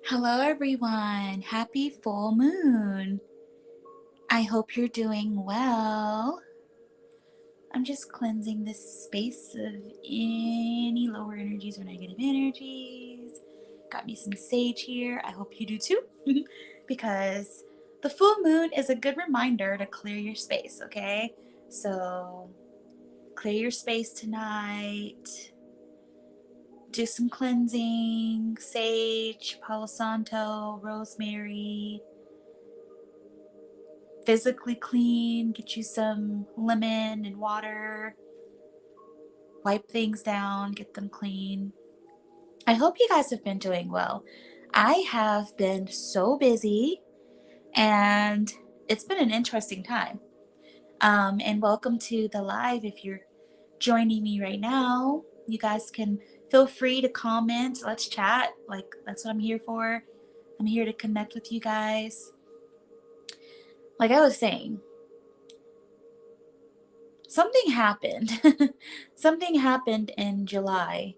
Hello, everyone. Happy full moon. I hope you're doing well. I'm just cleansing this space of any lower energies or negative energies. Got me some sage here. I hope you do too, because the full moon is a good reminder to clear your space, okay? So, clear your space tonight. Do some cleansing, sage, Palo Santo, rosemary. Physically clean, get you some lemon and water, wipe things down, get them clean. I hope you guys have been doing well. I have been so busy and it's been an interesting time. And welcome to the live. If you're joining me right now, you guys can feel free to comment. Let's chat. Like, that's what I'm here for. I'm here to connect with you guys. Like I was saying, something happened. Something happened in July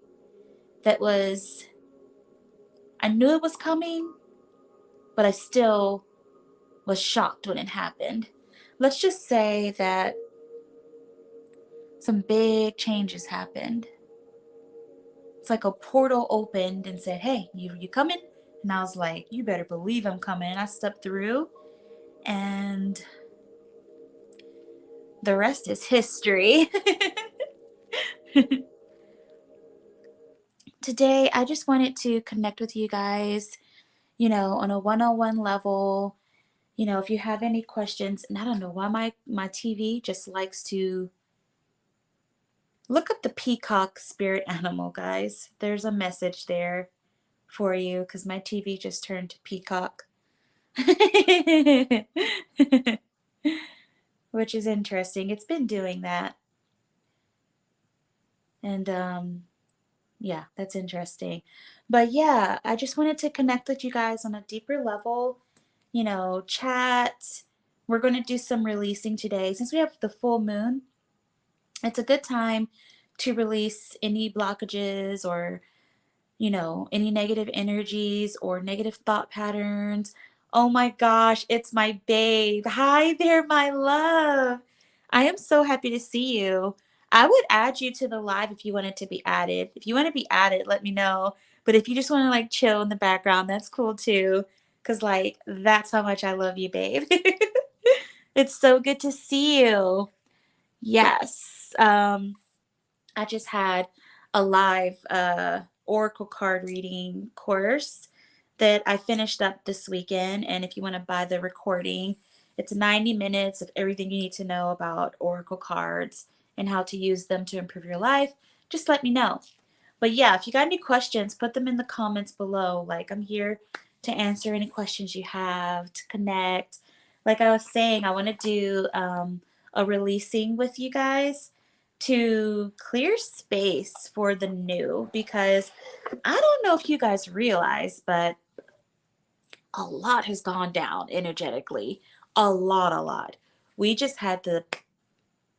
that was, I knew it was coming, but I still was shocked when it happened. Let's just say that some big changes happened. It's like a portal opened and said, "Hey, you coming?" And I was like, "You better believe I'm coming." And I stepped through, and the rest is history. Today, I just wanted to connect with you guys, on a one-on-one level. If you have any questions, and I don't know why my TV just likes to look up the peacock spirit animal, guys. There's a message there for you because my TV just turned to peacock, which is interesting. It's been doing that. And yeah, that's interesting. But yeah, I just wanted to connect with you guys on a deeper level, chat. We're going to do some releasing today. Since we have the full moon, it's a good time to release any blockages or, any negative energies or negative thought patterns. Oh my gosh, it's my babe. Hi there, my love. I am so happy to see you. I would add you to the live if you wanted to be added. If you want to be added, let me know. But if you just want to like chill in the background, that's cool too. Cause like that's how much I love you, babe. It's so good to see you. Yes. I just had a live oracle card reading course that I finished up this weekend. And if you want to buy the recording, it's 90 minutes of everything you need to know about oracle cards and how to use them to improve your life. Just let me know. But yeah, if you got any questions, put them in the comments below. Like, I'm here to answer any questions you have, to connect. Like I was saying, I want to do a releasing with you guys to clear space for the new, because I don't know if you guys realize, but a lot has gone down energetically. A lot, a lot. We just had the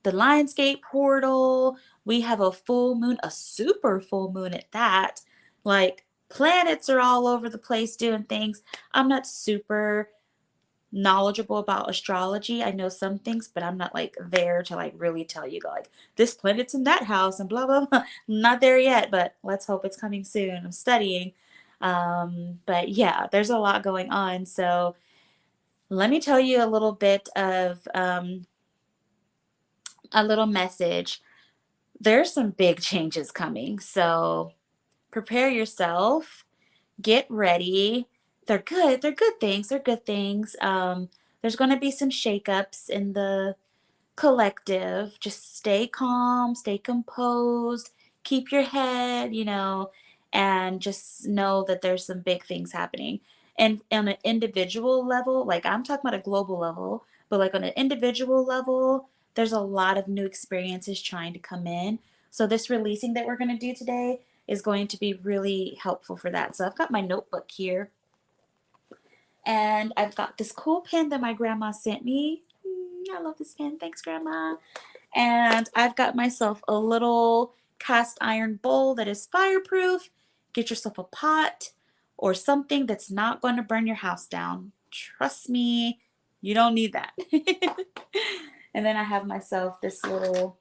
Lionsgate portal. We have a full moon, a super full moon at that. Like, planets are all over the place doing things. I'm not super knowledgeable about astrology. I know some things, but I'm not like there to like really tell you like this planet's in that house and blah blah blah. I'm not there yet, but let's hope it's coming soon. I'm studying. But yeah, there's a lot going on. So let me tell you a little bit of a little message. There's some big changes coming. So prepare yourself, get ready. They're good. They're good things. They're good things. There's going to be some shakeups in the collective. Just stay calm, stay composed, keep your head, and just know that there's some big things happening. And on an individual level, like I'm talking about a global level, but like on an individual level, there's a lot of new experiences trying to come in. So this releasing that we're going to do today is going to be really helpful for that. So I've got my notebook here, and I've got this cool pen that my grandma sent me. I love this pen. Thanks, Grandma. And I've got myself a little cast iron bowl that is fireproof. Get yourself a pot, or something that's not going to burn your house down. Trust me, you don't need that. And then I have myself this little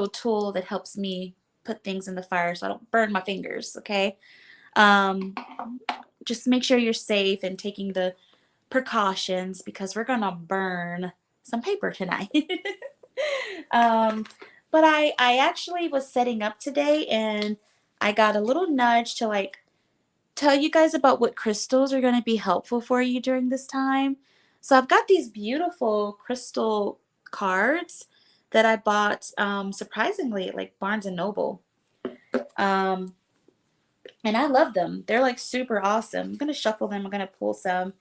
tool that helps me put things in the fire so I don't burn my fingers, okay? Um, just make sure you're safe and taking the precautions because we're gonna burn some paper tonight. um, but I actually was setting up today and I got a little nudge to like tell you guys about what crystals are going to be helpful for you during this time. So I've got these beautiful crystal cards that I bought surprisingly at like Barnes and Noble. Um, and I love them. They're like super awesome. I'm going to shuffle them. I'm going to pull some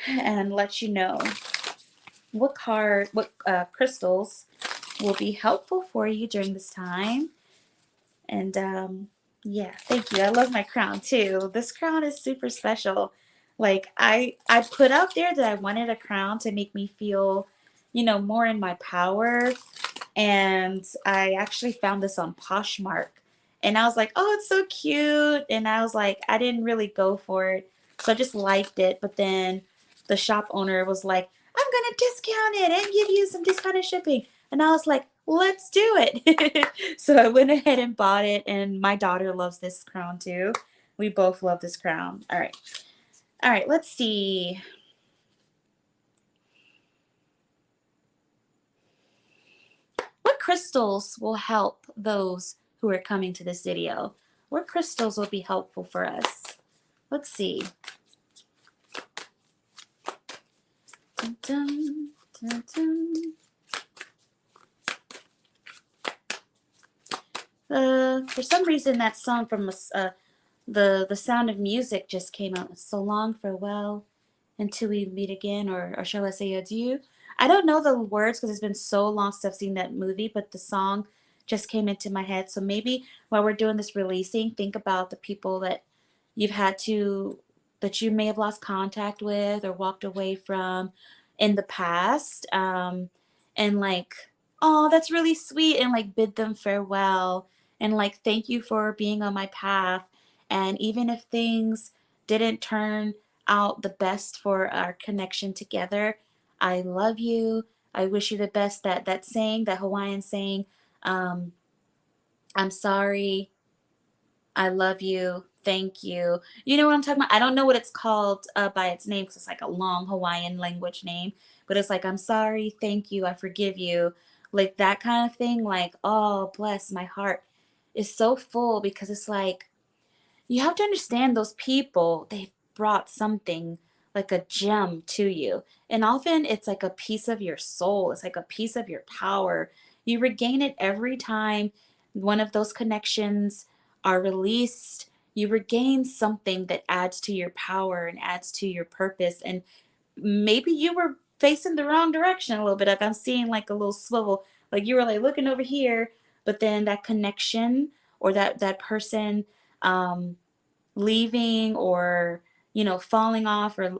and let you know what crystals will be helpful for you during this time. And yeah, thank you. I love my crown too. This crown is super special. Like I put out there that I wanted a crown to make me feel, more in my power. And I actually found this on Poshmark. And I was like, oh, it's so cute. And I was like, I didn't really go for it. So I just liked it. But then the shop owner was like, I'm going to discount it and give you some discounted shipping. And I was like, let's do it. So I went ahead and bought it. And my daughter loves this crown too. We both love this crown. All right. All right. Let's see. What crystals will help those who are coming to this video? What crystals will be helpful for us? Let's see. Dun, dun, dun, dun. For some reason, that song from the Sound of Music just came out. So long, farewell, until we meet again, or shall I say adieu? I don't know the words because it's been so long since I've seen that movie, but the song just came into my head. So maybe while we're doing this releasing, think about the people that you've had to, that you may have lost contact with or walked away from in the past. And like, oh, that's really sweet. And like bid them farewell. And like, thank you for being on my path. And even if things didn't turn out the best for our connection together, I love you. I wish you the best. That saying, that Hawaiian saying, um, I'm sorry, I love you, thank you. You know what I'm talking about? I don't know what it's called by its name because it's like a long Hawaiian language name, but it's like, I'm sorry, thank you, I forgive you. Like that kind of thing. Like, oh, bless my heart is so full because it's like, you have to understand those people, they've brought something like a gem to you. And often it's like a piece of your soul, it's like a piece of your power. You regain it every time one of those connections are released. You regain something that adds to your power and adds to your purpose. And maybe you were facing the wrong direction a little bit. Like I'm seeing like a little swivel, like you were like looking over here, but then that connection or that person um leaving or falling off or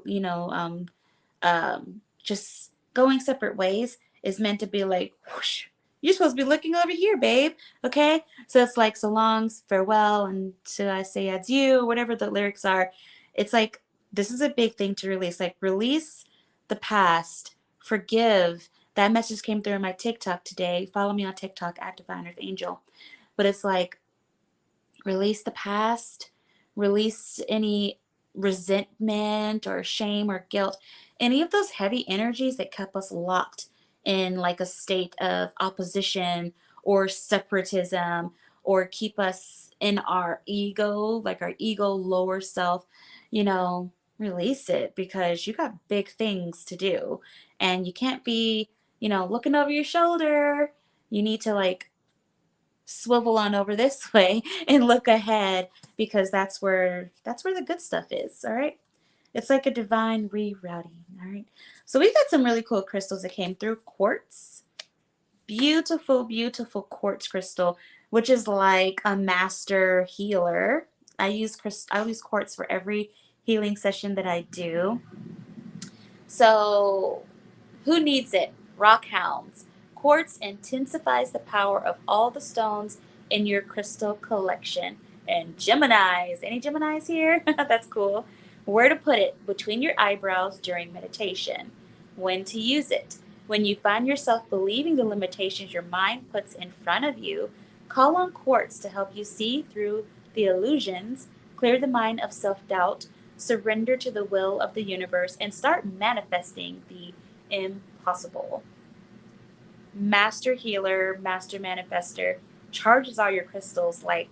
just going separate ways is meant to be like whoosh, you're supposed to be looking over here, babe. Okay, so it's like so long, farewell, and should I say adieu, whatever the lyrics are. It's like this is a big thing to release, like release the past, forgive. That message came through in my TikTok today. Follow me on TikTok at Divine Earth Angel. But it's like release the past, release any resentment or shame or guilt, any of those heavy energies that kept us locked in like a state of opposition or separatism or keep us in our ego, like our ego lower self, release it because you got big things to do and you can't be, looking over your shoulder. You need to like swivel on over this way and look ahead because that's where the good stuff is. All right, it's like a divine rerouting. All right, so we got some really cool crystals that came through. Quartz, beautiful quartz crystal, which is like a master healer. I use quartz for every healing session that I do. So who needs it? Rock hounds. Quartz intensifies the power of all the stones in your crystal collection. And Geminis, any Geminis here? That's cool. Where to put it between your eyebrows during meditation. When to use it. When you find yourself believing the limitations your mind puts in front of you, call on quartz to help you see through the illusions, clear the mind of self doubt, surrender to the will of the universe, and start manifesting the impossible. Master healer, master manifester, charges all your crystals. Like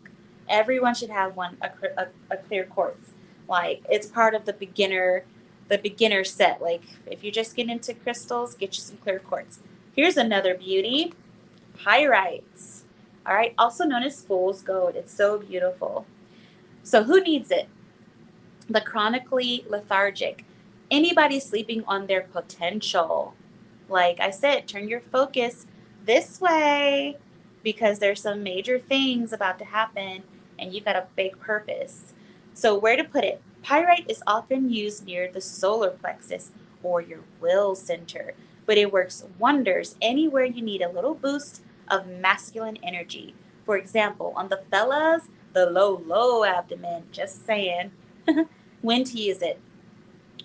everyone should have one, a clear quartz. Like it's part of the beginner set. Like if you just get into crystals, get you some clear quartz. Here's another beauty, pyrite. All right, also known as fool's gold. It's so beautiful. So who needs it? The chronically lethargic. Anybody sleeping on their potential. Like I said, turn your focus this way because there's some major things about to happen and you got a big purpose. So, where to put it? Pyrite is often used near the solar plexus or your will center, but it works wonders anywhere you need a little boost of masculine energy. For example, on the fellas, the low abdomen, just saying. When to use it?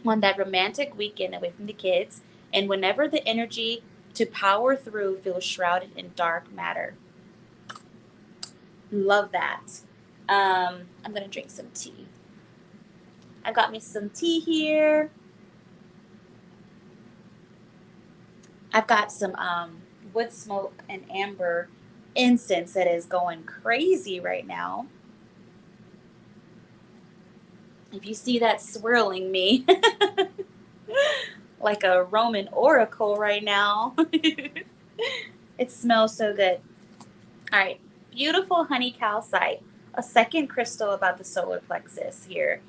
On that romantic weekend away from the kids, and whenever the energy to power through feels shrouded in dark matter. Love that. I'm going to drink some tea. I've got me some tea here. I've got some wood smoke and amber incense that is going crazy right now. If you see that swirling me like a Roman oracle right now, it smells so good. All right, beautiful honey calcite, a second crystal about the solar plexus here.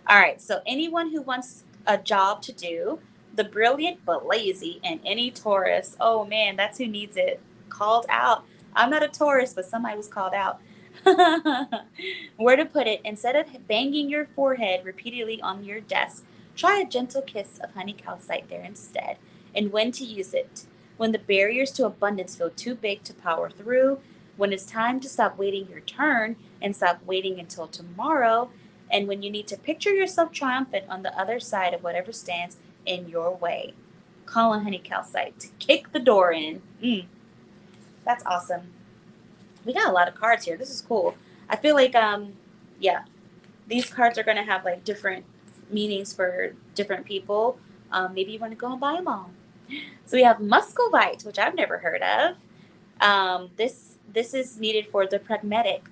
All right, so anyone who wants a job to do, the brilliant but lazy, and any Taurus, oh man, that's who needs it. Called out. I'm not a Taurus, but somebody was called out. Where to put it? Instead of banging your forehead repeatedly on your desk, try a gentle kiss of honey calcite there instead. And when to use it? When the barriers to abundance feel too big to power through, when it's time to stop waiting your turn and stop waiting until tomorrow, and when you need to picture yourself triumphant on the other side of whatever stands in your way. Call on honey calcite to kick the door in. That's awesome. We got a lot of cards here. This is cool. I feel like yeah, these cards are gonna have like different meanings for different people. Maybe you want to go and buy them all. So we have muscovite, which I've never heard of. This is needed for the pragmatic,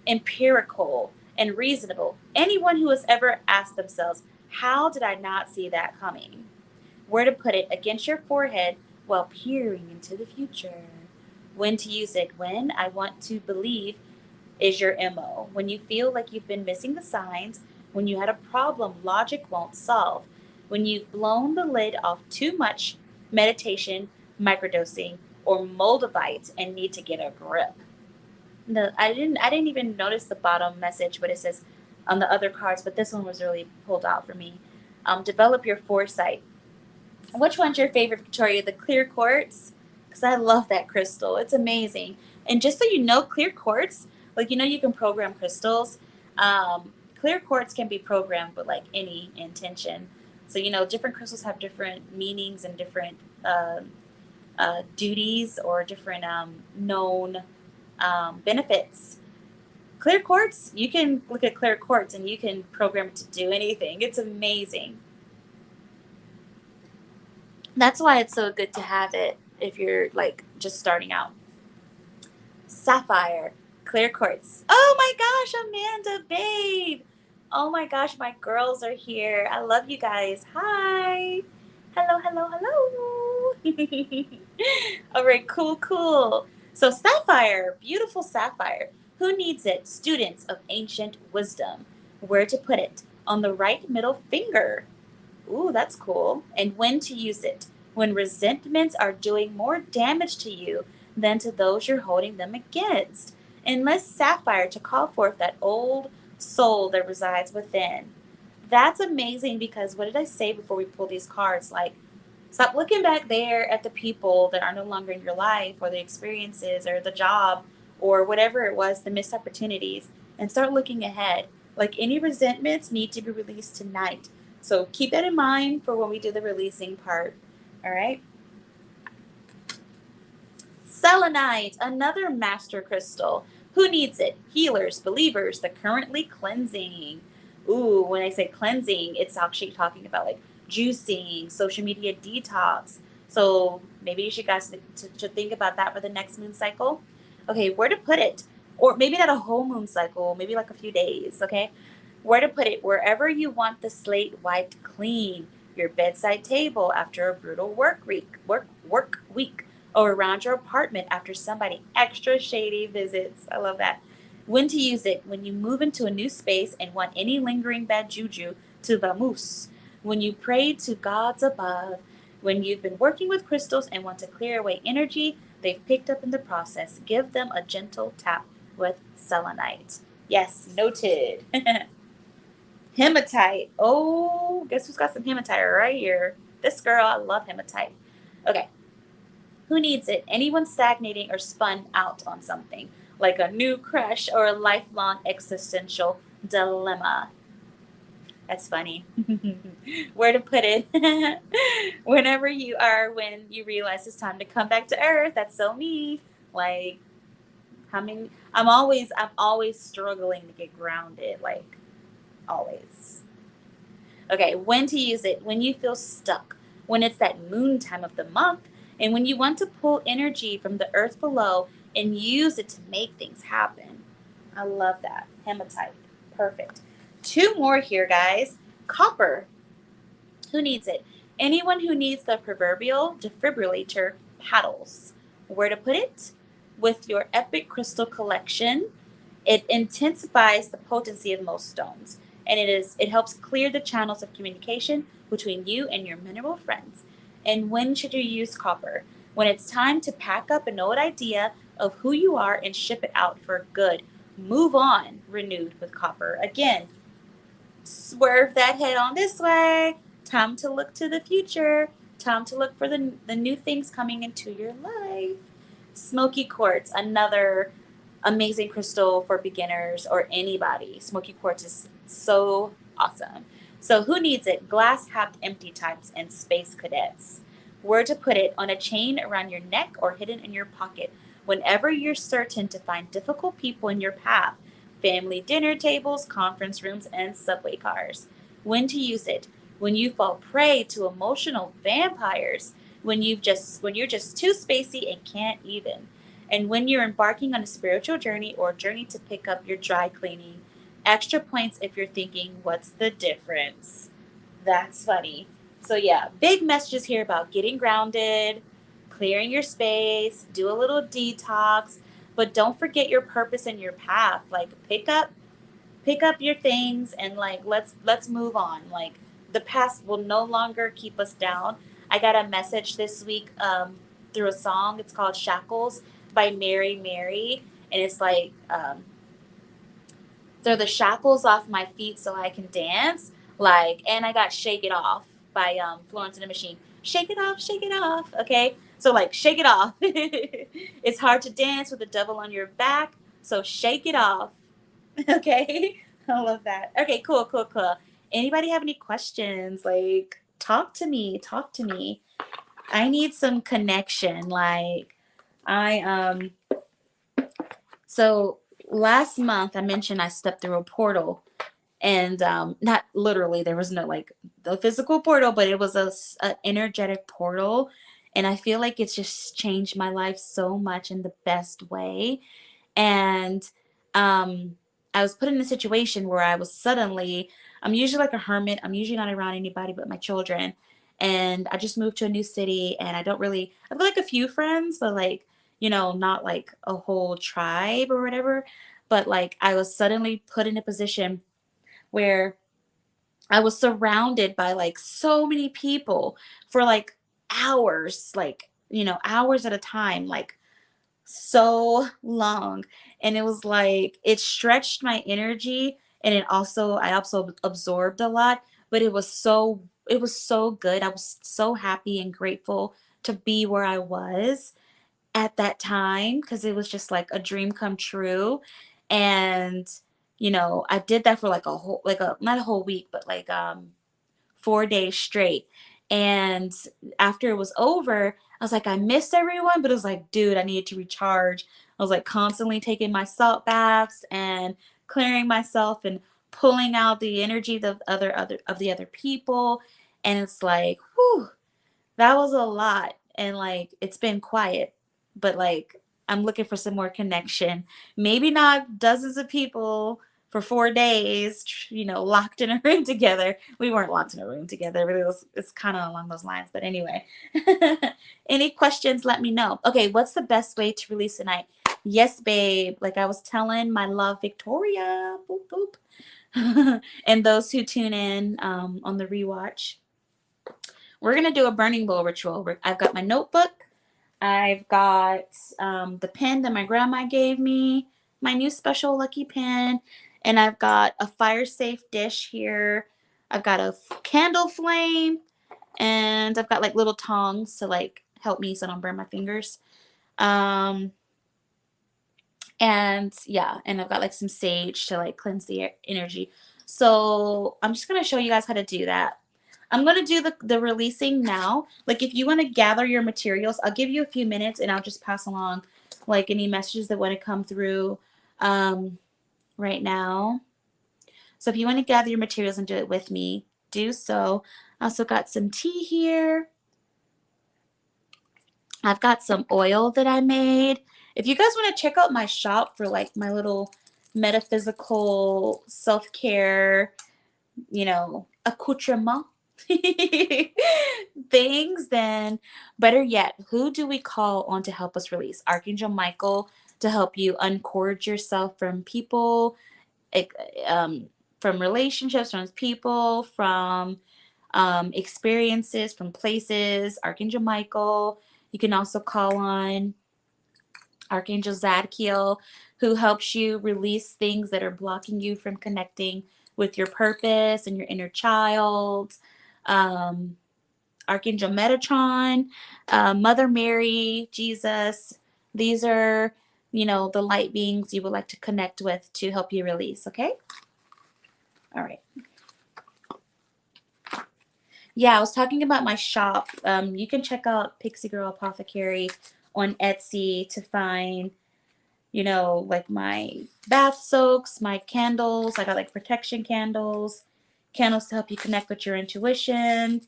empirical, and reasonable. Anyone who has ever asked themselves, "How did I not see that coming?" Where to put it against your forehead while peering into the future. When to use it? When I want to believe is your MO. When you feel like you've been missing the signs, when you had a problem logic won't solve, when you've blown the lid off too much meditation, microdosing, or moldavite and need to get a grip. No, I didn't even notice the bottom message, but it says on the other cards, but this one was really pulled out for me. Develop your foresight. Which one's your favorite, Victoria? The clear quartz? Because I love that crystal. It's amazing. And just so you know, clear quartz, like you can program crystals. Clear quartz can be programmed with like any intention. So different crystals have different meanings and different duties or different known benefits. Clear quartz, you can look at clear quartz and you can program it to do anything. It's amazing. That's why it's so good to have it if you're like just starting out. Sapphire, clear quartz. Oh my gosh, Amanda, babe. Oh my gosh, my girls are here. I love you guys. Hi. Hello, hello, hello. All right, cool. So sapphire, beautiful sapphire. Who needs it? Students of ancient wisdom. Where to put it? On the right middle finger. Ooh, that's cool. And when to use it? When resentments are doing more damage to you than to those you're holding them against. Enlist sapphire to call forth that old soul that resides within. That's amazing because what did I say before we pull these cards? Like, stop looking back there at the people that are no longer in your life or the experiences or the job or whatever it was, the missed opportunities, and start looking ahead. Like any resentments need to be released tonight. So keep that in mind for when we do the releasing part. All right. Selenite, another master crystal. Who needs it? Healers, believers, the currently cleansing. Ooh, when I say cleansing, it's actually talking about like juicing, social media detox. So maybe you should guys to think about that for the next moon cycle. Okay, where to put it? Or maybe not a whole moon cycle, maybe like a few days, okay? Where to put it? Wherever you want the slate wiped clean. Your bedside table after a brutal work week, or around your apartment after somebody extra shady visits. I love that. When to use it: when you move into a new space and want any lingering bad juju to vamoose. When you pray to gods above. When you've been working with crystals and want to clear away energy they've picked up in the process. Give them a gentle tap with selenite. Yes, noted. Hematite. Oh, guess who's got some hematite right here? This girl, I love hematite. Okay, who needs it? Anyone stagnating or spun out on something, like a new crush or a lifelong existential dilemma. That's funny. Where to put it? Whenever you are, when you realize it's time to come back to earth. That's so me. Like, how many? I'm always struggling to get grounded. Like, always. Okay, when to use it: when you feel stuck, when it's that moon time of the month, and when you want to pull energy from the earth below and use it to make things happen. I love that. Hematite. Perfect. Two more here, guys. Copper. Who needs it? Anyone who needs the proverbial defibrillator paddles. Where to put it? With your epic crystal collection, it intensifies the potency of most stones, and it helps clear the channels of communication between you and your mineral friends. And when should you use copper? When it's time to pack up an old idea of who you are and ship it out for good. Move on, renewed with copper. Again, swerve that head on this way. Time to look to the future. Time to look for the new things coming into your life. Smoky quartz, another amazing crystal for beginners or anybody. Smoky quartz is so awesome. So, who needs it? Glass capped empty types and space cadets. Where to put it: on a chain around your neck or hidden in your pocket. Whenever you're certain to find difficult people in your path: family dinner tables, conference rooms, and subway cars. When to use it: when you fall prey to emotional vampires, when you're just too spacey and can't even, and when you're embarking on a spiritual journey or a journey to pick up your dry cleaning. Extra points if you're thinking, what's the difference? That's funny. So, yeah, big messages here about getting grounded, clearing your space, do a little detox, but don't forget your purpose and your path. Like, pick up your things and like let's move on. Like, the past will no longer keep us down. I got a message this week through a song. It's called Shackles by Mary Mary, and it's like they're the shackles off my feet so I can dance. Like, and I got Shake It Off by Florence and the Machine. Shake it off, shake it off. Okay, so like shake it off. It's hard to dance with the devil on your back, so shake it off. Okay. I love that. Okay, cool, cool, cool. Anybody have any questions? Like, talk to me, talk to me. I need some connection. Like, I so last month I mentioned I stepped through a portal, and not literally, there was no like the physical portal, but it was a energetic portal, and I feel like it's just changed my life so much in the best way. And um I was put in a situation where I was suddenly, I'm usually like a hermit, I'm usually not around anybody but my children, and I just moved to a new city, and I don't really, I've got like a few friends, but like, not like a whole tribe or whatever. But like, I was suddenly put in a position where I was surrounded by like so many people for like hours, like, hours at a time, like so long. And it was like it stretched my energy, and I also absorbed a lot, but it was so good. I was so happy and grateful to be where I was. at that time because it was just like a dream come true. And, I did that for like a whole, like a, not a whole week, but like 4 days straight. And after it was over, I was like, I missed everyone, but it was like, dude, I needed to recharge. I was like constantly taking my salt baths and clearing myself and pulling out the energy of the other people. And it's like, whew, that was a lot. And like it's been quiet, but like I'm looking for some more connection. Maybe not dozens of people for 4 days, locked in a room together. We weren't locked in a room together, but it's kind of along those lines. But anyway, any questions, let me know. Okay, what's the best way to release a night? Yes, babe. Like I was telling my love, Victoria, boop, boop. And those who tune in on the rewatch, we're going to do a burning bowl ritual. I've got my notebook. I've got the pen that my grandma gave me, my new special lucky pen, and I've got a fire safe dish here. I've got a candle flame, and I've got like little tongs to like help me so I don't burn my fingers. Um, and yeah, and I've got like some sage to like cleanse the energy. So I'm just going to show you guys how to do that. I'm going to do the releasing now. Like if you want to gather your materials, I'll give you a few minutes and I'll just pass along like any messages that want to come through right now. So if you want to gather your materials and do it with me, do so. I also got some tea here. I've got some oil that I made. If you guys want to check out my shop for like my little metaphysical self-care, accoutrement things, then better yet, who do we call on to help us release? Archangel Michael to help you uncord yourself from people, from relationships, from people, from experiences, from places. Archangel Michael. You can also call on Archangel Zadkiel, who helps you release things that are blocking you from connecting with your purpose and your inner child. Archangel Metatron, Mother Mary, Jesus. These are, the light beings you would like to connect with to help you release, okay? All right. Yeah, I was talking about my shop. You can check out Pixie Girl Apothecary on Etsy to find, like my bath soaks, my candles. I got like protection candles, candles to help you connect with your intuition.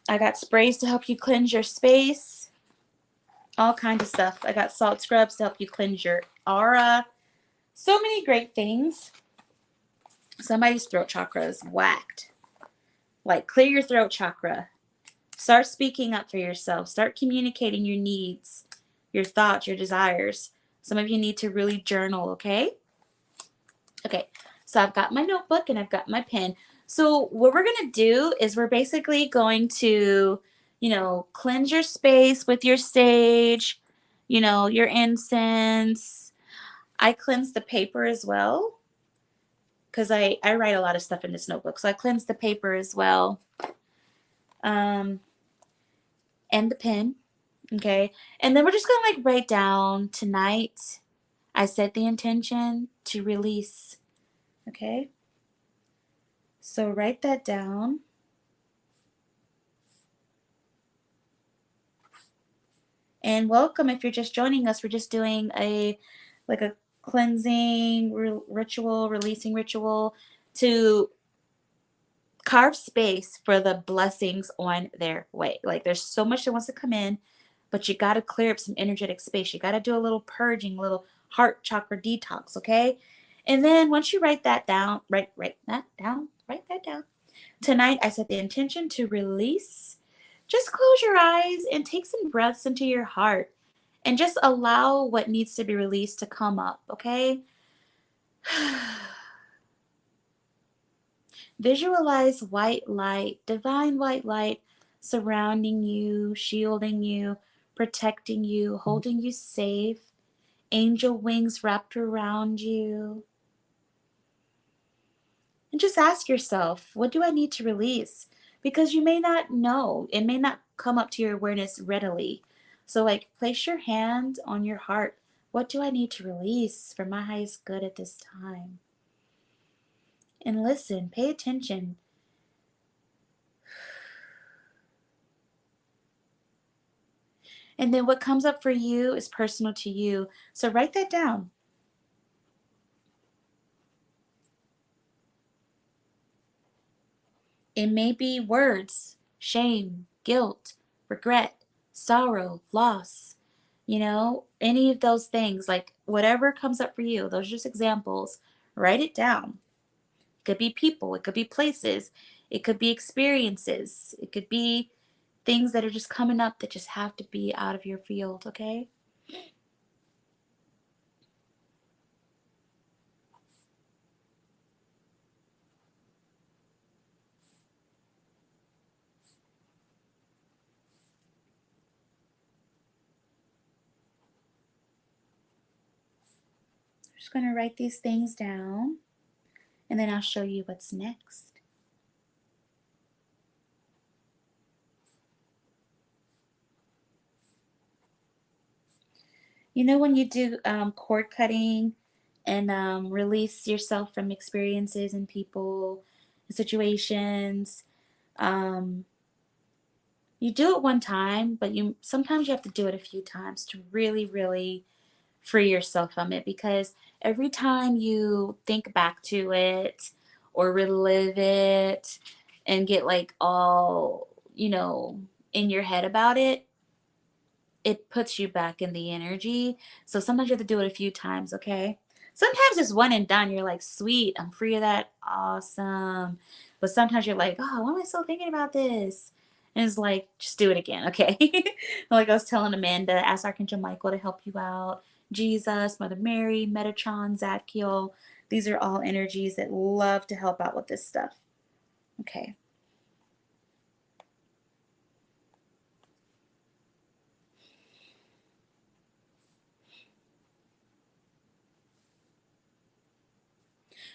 I got sprays to help you cleanse your space, all kinds of stuff. I got salt scrubs to help you cleanse your aura. So many great things. Somebody's throat chakra is whacked. Like, clear your throat chakra. Start speaking up for yourself. Start communicating your needs, your thoughts, your desires. Some of you need to really journal, okay? Okay, so I've got my notebook and I've got my pen. So what we're going to do is we're basically going to, cleanse your space with your sage, your incense. I cleanse the paper as well because I write a lot of stuff in this notebook. So I cleanse the paper as well. And the pen. Okay. And then we're just going to like write down tonight. I set the intention to release. Okay. So write that down. And welcome if you're just joining us. We're just doing a cleansing ritual, releasing ritual to carve space for the blessings on their way. Like there's so much that wants to come in, but you got to clear up some energetic space. You got to do a little purging, a little heart chakra detox, okay? And then once you write that down, write that down. Tonight I set the intention to release. Just close your eyes and take some breaths into your heart and just allow what needs to be released to come up, okay? Visualize white light, divine white light surrounding you, shielding you, protecting you, holding you safe, angel wings wrapped around you. And just ask yourself, what do I need to release? Because you may not know. It may not come up to your awareness readily. So, like, place your hand on your heart. What do I need to release for my highest good at this time? And listen, pay attention. And then what comes up for you is personal to you. So, write that down. It may be words, shame, guilt, regret, sorrow, loss, any of those things, like whatever comes up for you, those are just examples. Write it down. It could be people, it could be places, it could be experiences, it could be things that are just coming up that just have to be out of your field, okay? I'm just going to write these things down and then I'll show you what's next. When you do cord cutting and release yourself from experiences and people and situations, um, you do it one time, but you sometimes you have to do it a few times to really, really free yourself from it, because every time you think back to it or relive it and get like all, in your head about it, it puts you back in the energy. So sometimes you have to do it a few times, okay? Sometimes it's one and done. You're like, sweet, I'm free of that. Awesome. But sometimes you're like, oh, why am I still thinking about this? And it's like, just do it again, okay? Like I was telling Amanda, ask Archangel Michael to help you out. Jesus, Mother Mary, Metatron, Zadkiel. These are all energies that love to help out with this stuff. Okay.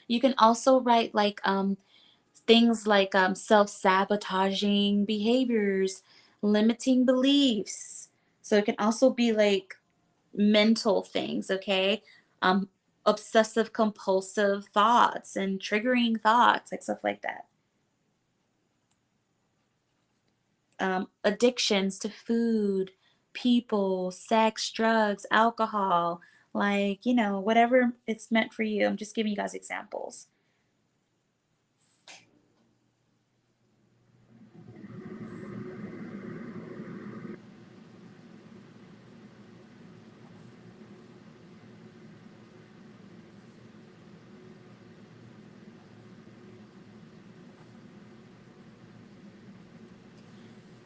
You can also write like things like self sabotaging behaviors, limiting beliefs. So it can also be like mental things, okay? Um, Obsessive compulsive thoughts and triggering thoughts, like stuff like that. Addictions to food, people, sex, drugs, alcohol, like, whatever it's meant for you. I'm just giving you guys examples.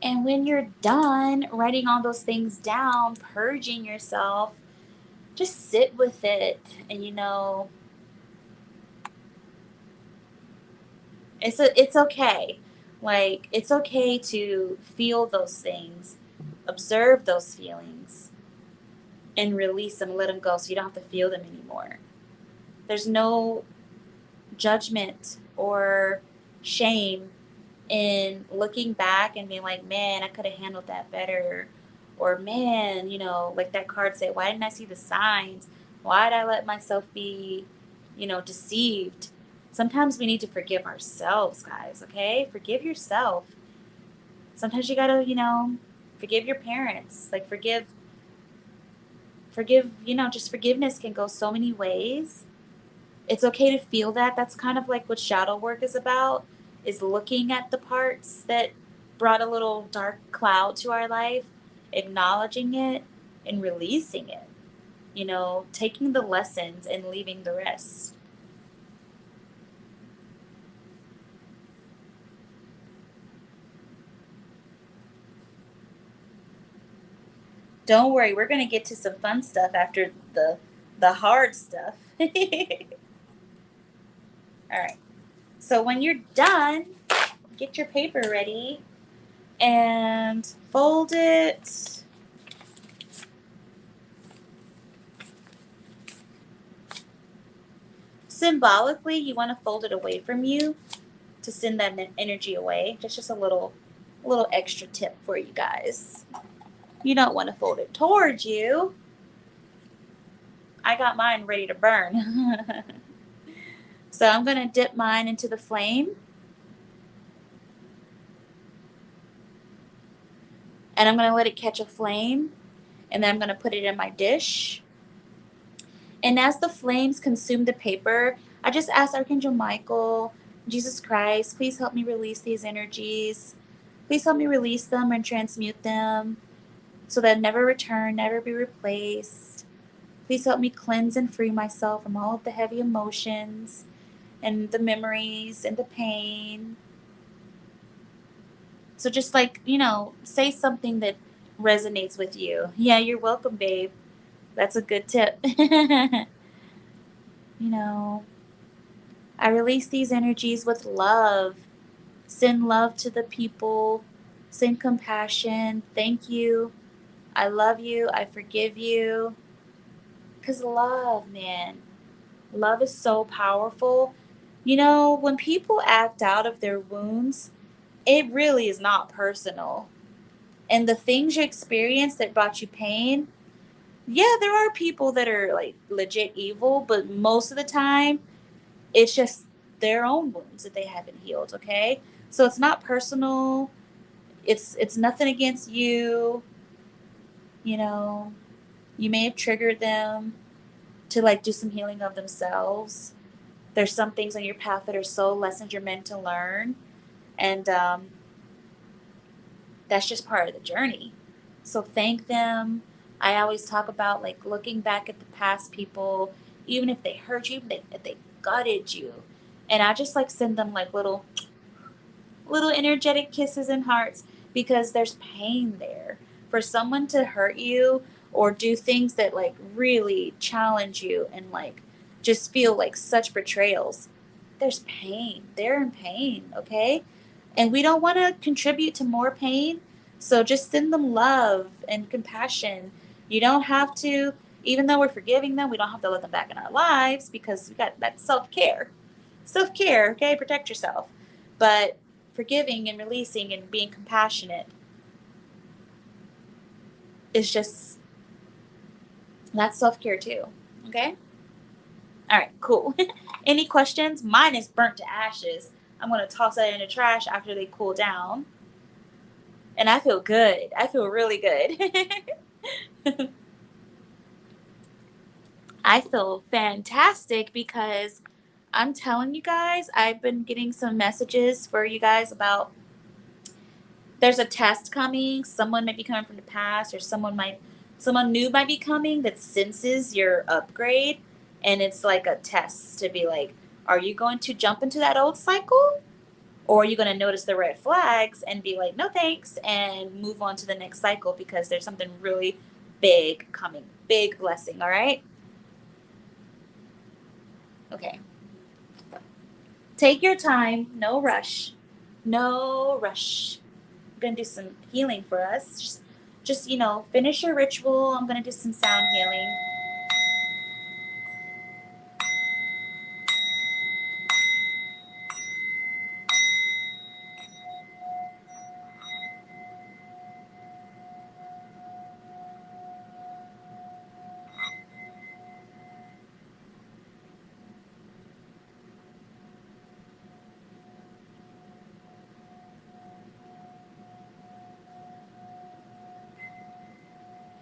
And when you're done writing all those things down, purging yourself, just sit with it. And it's okay. Like, it's okay to feel those things, observe those feelings, and release them, let them go so you don't have to feel them anymore. There's no judgment or shame in looking back and being like, man, I could have handled that better. Or, man, like that card said, why didn't I see the signs? Why did I let myself be, deceived? Sometimes we need to forgive ourselves, guys, okay? Forgive yourself. Sometimes you gotta, forgive your parents. Like, forgive, just forgiveness can go so many ways. It's okay to feel that. That's kind of like what shadow work is about, is looking at the parts that brought a little dark cloud to our life, acknowledging it and releasing it, taking the lessons and leaving the rest. Don't worry, we're going to get to some fun stuff after the hard stuff. All right. So when you're done, get your paper ready and fold it. Symbolically, you want to fold it away from you to send that energy away. That's just a little extra tip for you guys. You don't want to fold it towards you. I got mine ready to burn. So I'm going to dip mine into the flame. And I'm going to let it catch a flame. And then I'm going to put it in my dish. And as the flames consume the paper, I just ask Archangel Michael, Jesus Christ, please help me release these energies. Please help me release them and transmute them so that never return, never be replaced. Please help me cleanse and free myself from all of the heavy emotions and the memories and the pain. So just like, say something that resonates with you. Yeah, you're welcome, babe. That's a good tip. you know, I release these energies with love. Send love to the people. Send compassion. Thank you. I love you. I forgive you. Because love, man. Love is so powerful. When people act out of their wounds, it really is not personal. And the things you experience that brought you pain, yeah, there are people that are like legit evil, but most of the time, it's just their own wounds that they haven't healed, okay? So it's not personal. It's nothing against you. You know, you may have triggered them to like do some healing of themselves. There's some things on your path that are soul lessons you're meant to learn, and that's just part of the journey. So thank them. I always talk about like looking back at the past people, even if they hurt you, even if they gutted you, and I just like send them like little energetic kisses and hearts because there's pain there. For someone to hurt you or do things that like really challenge you and like just feel like such betrayals, there's pain. They're in pain, okay? And we don't want to contribute to more pain. So just send them love and compassion. You don't have to, even though we're forgiving them, we don't have to let them back in our lives because we got that self care. Self care, okay? Protect yourself. But forgiving and releasing and being compassionate is just, that's self care too, okay? All right, cool. Any questions? Mine is burnt to ashes. I'm going to toss that in the trash after they cool down. And I feel good. I feel really good. I feel fantastic because I'm telling you guys, I've been getting some messages for you guys about there's a test coming. Someone might be coming from the past, or someone new might be coming that senses your upgrade, and it's like a test to be like, are you going to jump into that old cycle? Or are you going to notice the red flags and be like, no thanks, and move on to the next cycle because there's something really big coming. Big blessing, all right? Okay. Take your time. No rush. No rush. I'm going to do some healing for us. Just, finish your ritual. I'm going to do some sound healing.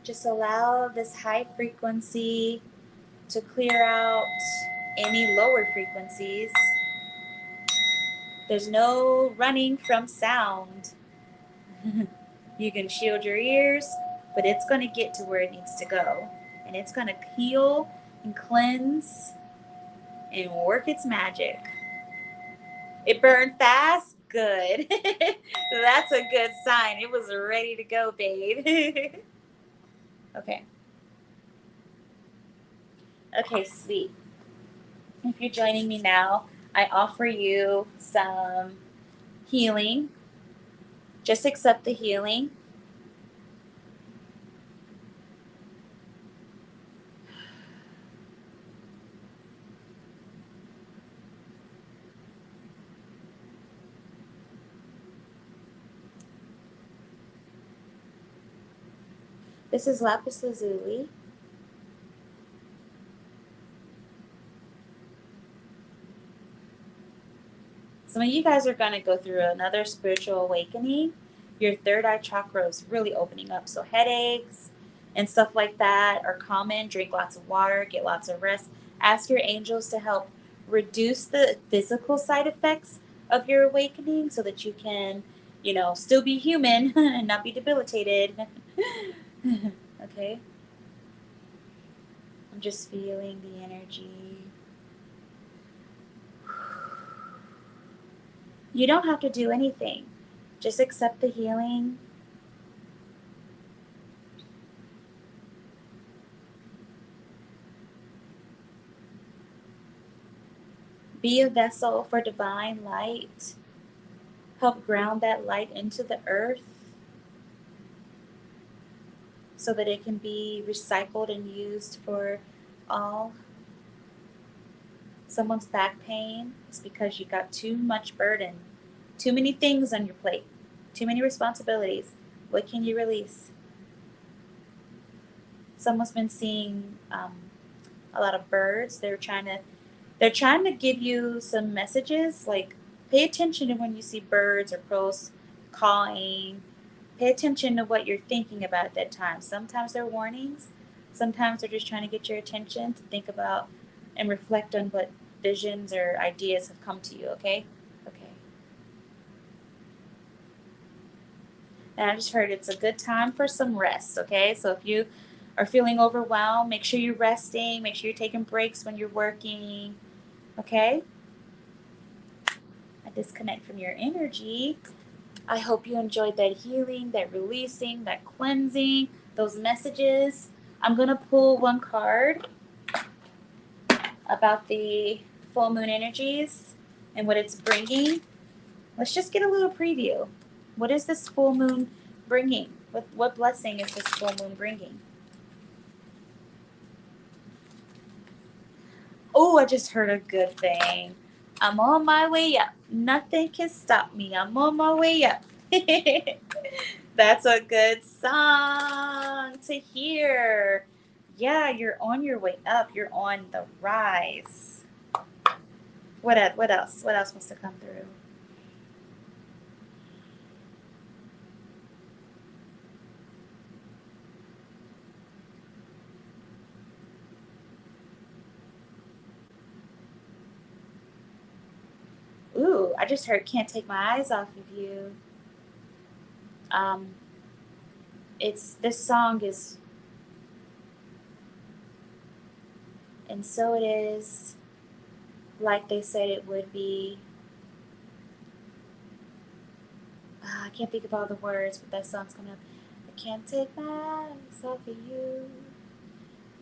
Just allow this high frequency to clear out any lower frequencies. There's no running from sound. You can shield your ears, but it's going to get to where it needs to go. And it's going to heal and cleanse and work its magic. It burned fast? Good. That's a good sign. It was ready to go, babe. Okay. Okay, sweet. If you're joining me now, I offer you some healing. Just accept the healing. This is lapis lazuli. Some of you guys are going to go through another spiritual awakening. Your third eye chakra is really opening up. So, headaches and stuff like that are common. Drink lots of water, get lots of rest. Ask your angels to help reduce the physical side effects of your awakening so that you can, still be human and not be debilitated. Okay? I'm just feeling the energy. You don't have to do anything. Just accept the healing. Be a vessel for divine light. Help ground that light into the earth so that it can be recycled and used for all. Someone's back pain is because you got too much burden, too many things on your plate, too many responsibilities. What can you release? Someone's been seeing a lot of birds. They're trying to give you some messages, like pay attention to when you see birds or crows cawing. Pay attention to what you're thinking about at that time. Sometimes they're warnings. Sometimes they're just trying to get your attention to think about and reflect on what visions or ideas have come to you, okay? Okay. And I just heard it's a good time for some rest, okay? So if you are feeling overwhelmed, make sure you're resting, make sure you're taking breaks when you're working, okay? I disconnect from your energy. I hope you enjoyed that healing, that releasing, that cleansing, those messages. I'm going to pull one card about the full moon energies and what it's bringing. Let's just get a little preview. What is this full moon bringing? What blessing is this full moon bringing? Oh, I just heard a good thing. I'm on my way up. Nothing can stop me. I'm on my way up. That's a good song to hear. Yeah, you're on your way up. You're on the rise. What else? What else wants to come through? Ooh, I just heard "Can't Take My Eyes Off of You." Um, it's this song is, and so it is, like they said it would be. I can't think of all the words, but that song's coming up. I can't take my eyes off of you.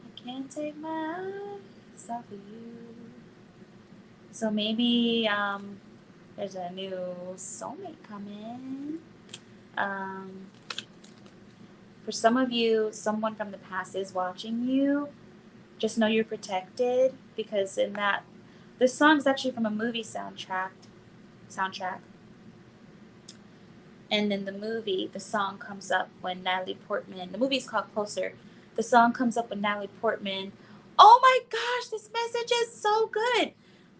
I can't take my eyes off of you. So maybe there's a new soulmate coming. Um, for some of you, someone from the past is watching you. Just know you're protected because this song is actually from a movie soundtrack. And in the movie, the song comes up when Natalie Portman, the movie's called Closer. The song comes up when Natalie Portman, oh my gosh, this message is so good.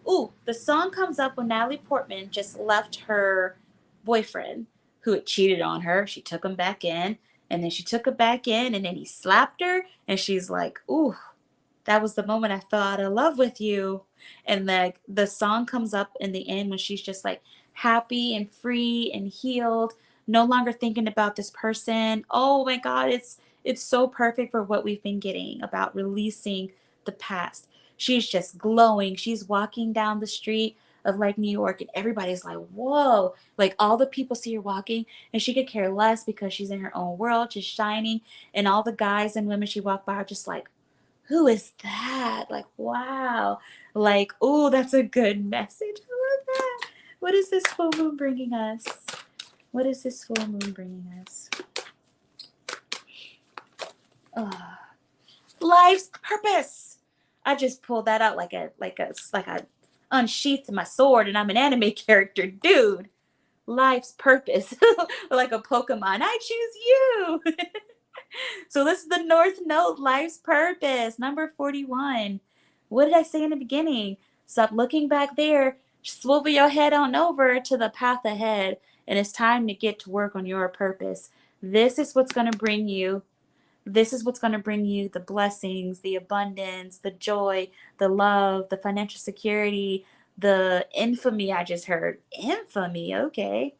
Ooh, the song comes up when Natalie Portman just left her boyfriend who had cheated on her. She took him back in, and then she took him back in, and then he slapped her, and she's like, ooh, that was the moment I fell out of love with you. And the song comes up in the end when she's just like happy and free and healed, no longer thinking about this person. Oh my God, it's so perfect for what we've been getting about releasing the past. She's just glowing. She's walking down the street of like New York, and everybody's like, whoa, like all the people see her walking, and she could care less because she's in her own world, just shining. And all the guys and women she walked by are just like, who is that? Like, wow. Like, oh, that's a good message. I love that. What is this full moon bringing us? What is this full moon bringing us? Oh, life's purpose. I just pulled that out like I unsheathed my sword and I'm an anime character, dude. Life's purpose, like a Pokemon. I choose you. So this is the North Node, life's purpose, number 41. What did I say in the beginning? Stop looking back there. Swivel your head on over to the path ahead. And it's time to get to work on your purpose. This is what's going to bring you. This is what's going to bring you the blessings, the abundance, the joy, the love, the financial security, the infamy I just heard. Infamy, okay.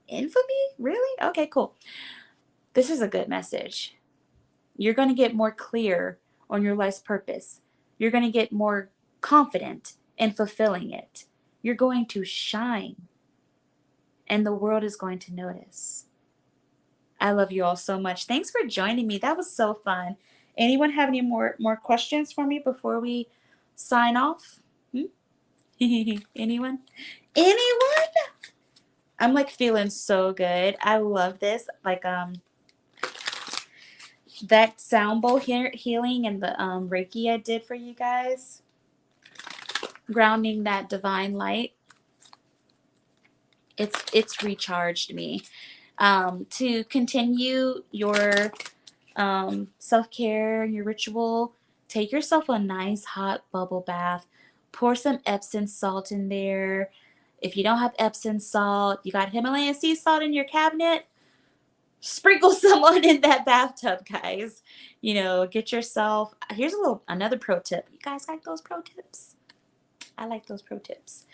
Infamy? Really? Okay, cool. This is a good message. You're going to get more clear on your life's purpose. You're going to get more confident in fulfilling it. You're going to shine, and the world is going to notice. I love you all so much. Thanks for joining me. That was so fun. Anyone have any more questions for me before we sign off? Anyone? Anyone? I'm like feeling so good. I love this. Like that sound bowl healing and the Reiki I did for you guys, grounding that divine light. It's recharged me. To continue your self-care, your ritual, take yourself a nice hot bubble bath. Pour some Epsom salt in there. If you don't have Epsom salt, you got Himalayan sea salt in your cabinet, sprinkle someone in that bathtub, guys. You know, get yourself, here's another pro tip. You guys like those pro tips? I like those pro tips.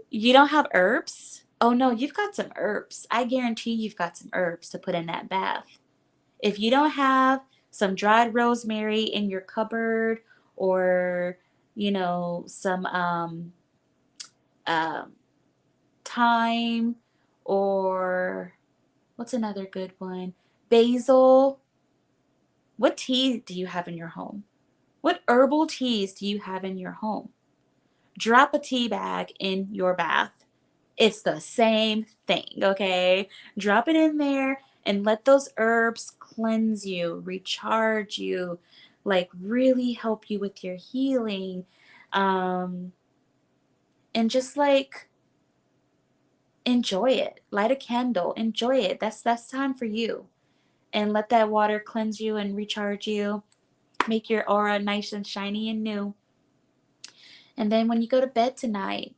You don't have herbs? Oh no, you've got some herbs. I guarantee you've got some herbs to put in that bath. If you don't have some dried rosemary in your cupboard, or, you know, some um, thyme, or what's another good one? Basil. What tea do you have in your home? What herbal teas do you have in your home? Drop a tea bag in your bath. It's the same thing, okay? Drop it in there and let those herbs cleanse you, recharge you, like really help you with your healing. Um, and just like enjoy it. Light a candle, enjoy it. That's time for you. And let that water cleanse you and recharge you. Make your aura nice and shiny and new. And then when you go to bed tonight,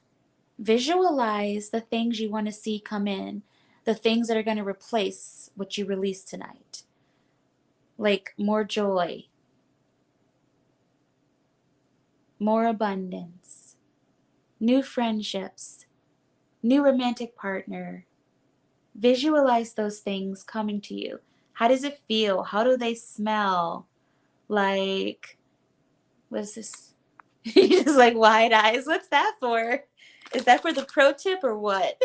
visualize the things you want to see come in, the things that are going to replace what you released tonight. Like more joy, more abundance, new friendships, new romantic partner. Visualize those things coming to you. How does it feel? How do they smell? Like, what is this? Just like wide eyes. What's that for? Is that for the pro tip or what?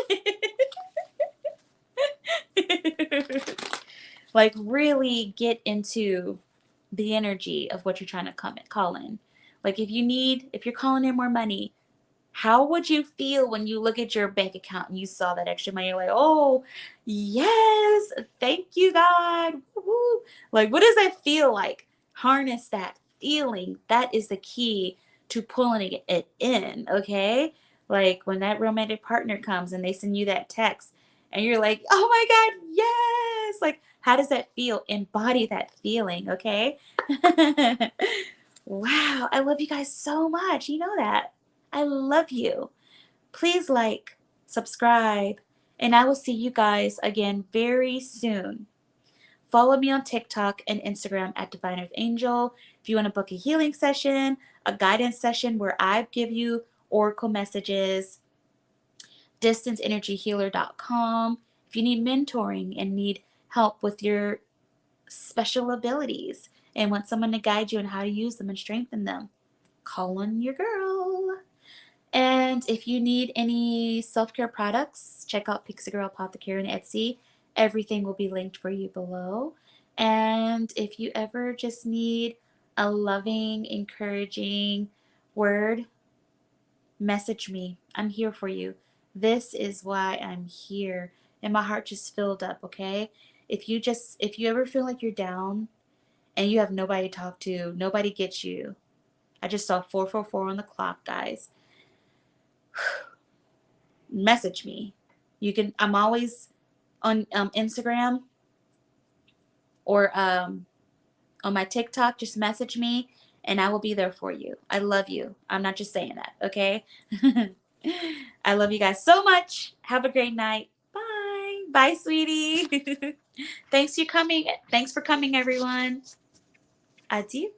Like really get into the energy of what you're trying to call in. Like if you're calling in more money, how would you feel when you look at your bank account and you saw that extra money? You're like, oh, yes, thank you, God. Woo-hoo. Like, what does that feel like? Harness that feeling. That is the key to pulling it in, okay? Like when that romantic partner comes and they send you that text and you're like, oh my God, yes. Like, how does that feel? Embody that feeling, okay? Wow, I love you guys so much. You know that. I love you. Please like, subscribe, and I will see you guys again very soon. Follow me on TikTok and Instagram at Divine Earth Angel. If you want to book a healing session, a guidance session where I give you oracle messages, distanceenergyhealer.com. If you need mentoring and need help with your special abilities and want someone to guide you on how to use them and strengthen them, call on your girl. And if you need any self-care products, check out Pixie Girl Apothecary on Etsy. Everything will be linked for you below. And if you ever just need a loving, encouraging word, message me. I'm here for you. This is why I'm here. And my heart just filled up, okay? If you ever feel like you're down and you have nobody to talk to, nobody gets you. I just saw 444 on the clock, guys. Message me. I'm always on Instagram. or on my TikTok, just message me and I will be there for you. I love you. I'm not just saying that, okay? I love you guys so much. Have a great night. Bye. Bye, sweetie. Thanks for coming. Thanks for coming, everyone. Adieu.